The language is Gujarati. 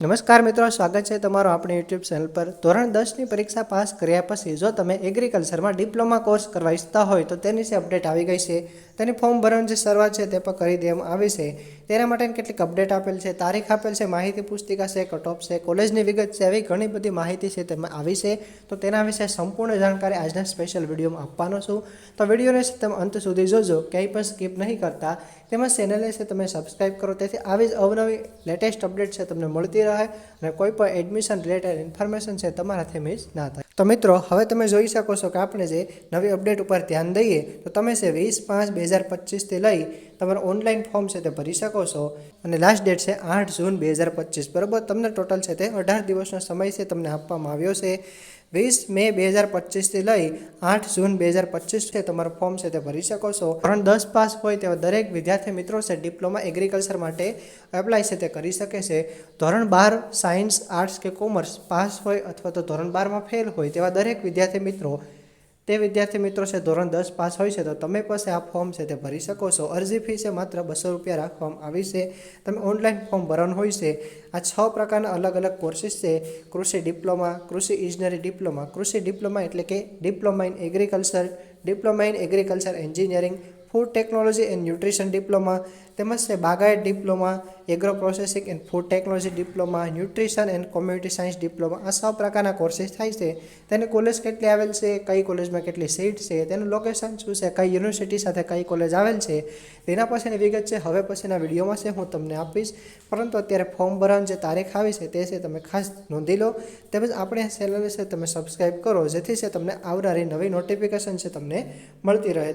નમસ્કાર મિત્રો, સ્વાગત છે તમારો આપણી યુટ્યુબ ચેનલ પર। ધોરણ 10ની પરીક્ષા પાસ કર્યા પછી જો તમે એગ્રીકલ્ચરમાં ડિપ્લોમા કોર્સ કરવા ઈચ્છતા હોય તો તેની જે અપડેટ આવી ગઈ છે, તેની ફોર્મ ભરવાની જે શરૂઆત છે તે પણ કરી દેવામાં આવી છે। તેના માટેની કેટલીક અપડેટ આપેલ છે, તારીખ આપેલ છે, માહિતી પુસ્તિકા છે, કટ ઓફ છે, કોલેજની વિગત છે, એવી ઘણી બધી માહિતી છે તેમાં આવી છે। તો તેના વિશે સંપૂર્ણ જાણકારી આજના સ્પેશિયલ વિડીયોમાં આપવાનો છું। તો વિડીયોને તમે અંત સુધી જોજો, ક્યાંય પણ સ્કીપ નહીં કરતા। તેમજ ચેનલને છે તમે સબસ્ક્રાઈબ કરો, તેથી આવી જ અવનવી લેટેસ્ટ અપડેટ છે તમને મળતી રહે અને કોઈ પણ એડમિશન રિલેટેડ ઇન્ફોર્મેશન છે તમારાથી મિસ ના થાય। તો મિત્રો, હવે તમે જોઈ શકો છો કે આપણે જે નવી અપડેટ ઉપર ધ્યાન દઈએ તો તમે છે 20/5/2025 લઈ તમારું ઓનલાઈન ફોર્મ છે તે ભરી શકો છો અને લાસ્ટ ડેટ છે 8 જૂન 2025, બરાબર। તમને ટોટલ છે તે 18 દિવસનો સમય છે તમને આપવામાં આવ્યો છે। 20 મે 2025 લઈ 8 જૂન 2025 છે તમારું ફોર્મ છે તે ભરી શકો છો। ધોરણ 10 પાસ હોય તેવા દરેક વિદ્યાર્થી મિત્રો છે ડિપ્લોમા એગ્રીકલ્ચર માટે એપ્લાય છે તે કરી શકે છે। ધોરણ 12 સાયન્સ, આર્ટ્સ કે કોમર્સ પાસ હોય અથવા તો ધોરણ 12માં ફેલ હોય તેવા દરેક વિદ્યાર્થી મિત્રો છે ધોરણ 10 પાસ હોય છે તો તમે પાસે આ ફોર્મ છે તે ભરી શકો છો। અરજી ફી છે માત્ર 200 રૂપિયા રાખવામાં આવી છે। તમે ઓનલાઈન ફોર્મ ભરવાનું હોય છે। આ 6 પ્રકારના અલગ અલગ કોર્સીસ છે: કૃષિ ડિપ્લોમા, કૃષિ ઇજનેરી ડિપ્લોમા, કૃષિ ડિપ્લોમા એટલે કે diploma in agriculture, diploma in agriculture engineering, food technology and nutrition diploma, તેમજ છે બાગાયત diploma, agro processing and food technology diploma, nutrition and community science diploma. આ 6 પ્રકારના કોર્સીસ થાય છે। તેની કોલેજ કેટલી આવેલ છે, કઈ કોલેજમાં કેટલી સીટ છે, તેનું લોકેશન શું છે, કઈ યુનિવર્સિટી સાથે કઈ કોલેજ આવેલ છે, તેના પછીની વિગત છે હવે પછીના વિડીયોમાં છે હું તમને આપીશ। પરંતુ અત્યારે ફોર્મ ભરવાની જે તારીખ આવી છે તે છે તમે ખાસ નોંધી લો। તેમજ આપણે ચેનલ છે તમે સબસ્ક્રાઈબ કરો, જેથી છે તમને આવનારી નવી નોટિફિકેશન છે તમને મળતી રહે।